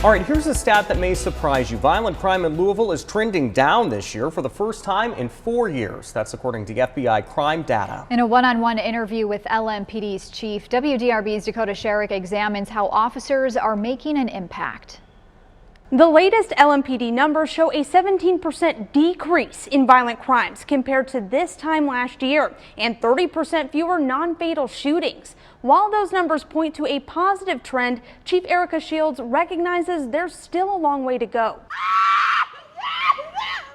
All right, here's a stat that may surprise you. Violent crime in Louisville is trending down this year for the first time in 4 years. That's according to FBI crime data. In a one-on-one interview with LMPD's chief, WDRB's Dakota Sherrick examines how officers are making an impact. The latest LMPD numbers show a 17% decrease in violent crimes compared to this time last year and 30% fewer non-fatal shootings. While those numbers point to a positive trend, Chief Shields recognizes there's still a long way to go.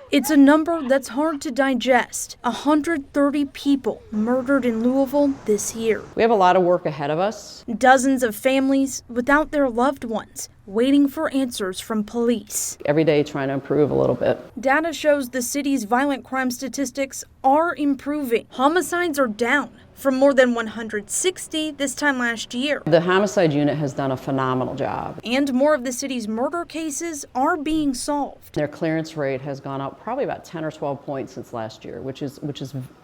It's a number that's hard to digest. 130 people murdered in Louisville this year. We have a lot of work ahead of us. Dozens of families without their loved ones, waiting for answers from police. Every day trying to improve a little bit. Data shows the city's violent crime statistics are improving. Homicides are down from more than 160 this time last year. The homicide unit has done a phenomenal job. And more of the city's murder cases are being solved. Their clearance rate has gone up probably about 10 or 12 points since last year, which is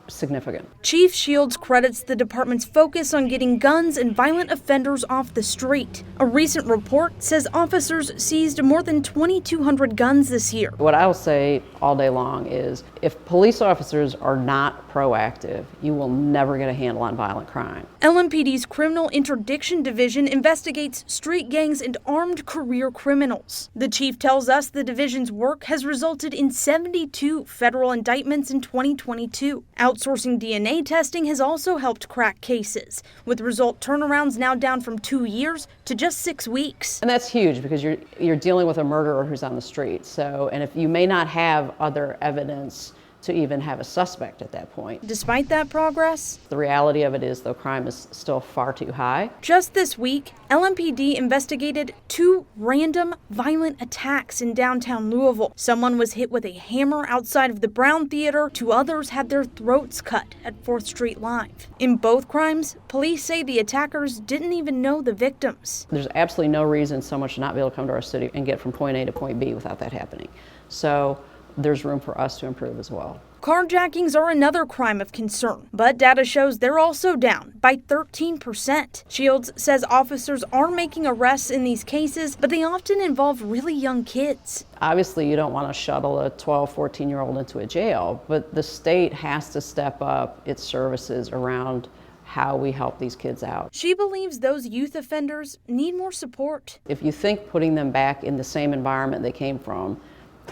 significant. Chief Shields credits the department's focus on getting guns and violent offenders off the street. A recent report says officers seized more than 2,200 guns this year. What I will say all day long is if police officers are not proactive, you will never get a handle on violent crime. LMPD's Criminal Interdiction Division investigates street gangs and armed career criminals. The chief tells us the division's work has resulted in 72 federal indictments in 2022. Outsourcing DNA testing has also helped crack cases, with result turnarounds now down from 2 years to just 6 weeks. And that's huge because you're dealing with a murderer who's on the street. And if you may not have other evidence to even have a suspect at that point. Despite that progress, the reality of it is, though, crime is still far too high. Just this week, LMPD investigated 2 random violent attacks in downtown Louisville. Someone was hit with a hammer outside of the Brown Theater. 2 others had their throats cut at 4th Street Live. In both crimes, police say the attackers didn't even know the victims. There's absolutely no reason someone should not be able to come to our city and get from point A to point B without that happening. So there's room for us to improve as well. Carjackings are another crime of concern, but data shows they're also down by 13%. Shields says officers are making arrests in these cases, but they often involve really young kids. Obviously, you don't want to shuttle a 12, 14-year-old into a jail, but the state has to step up its services around how we help these kids out. She believes those youth offenders need more support. If you think putting them back in the same environment they came from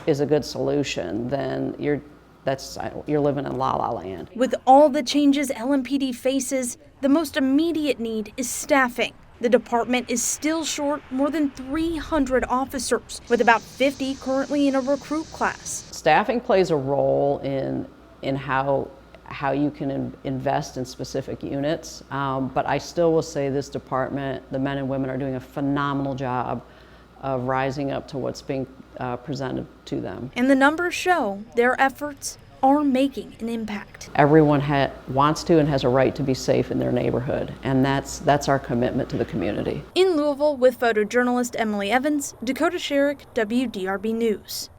is a good solution, then you're living in la-la land. With all the changes LMPD faces, the most immediate need is staffing. The department is still short more than 300 officers, with about 50 currently in a recruit class. Staffing plays a role in how you can invest in specific units, but I still will say this department, the men and women, are doing a phenomenal job of rising up to what's being presented to them. And the numbers show their efforts are making an impact. Everyone wants to and has a right to be safe in their neighborhood, and that's our commitment to the community. In Louisville with photojournalist Emily Evans, Dakota Sherrick, WDRB News.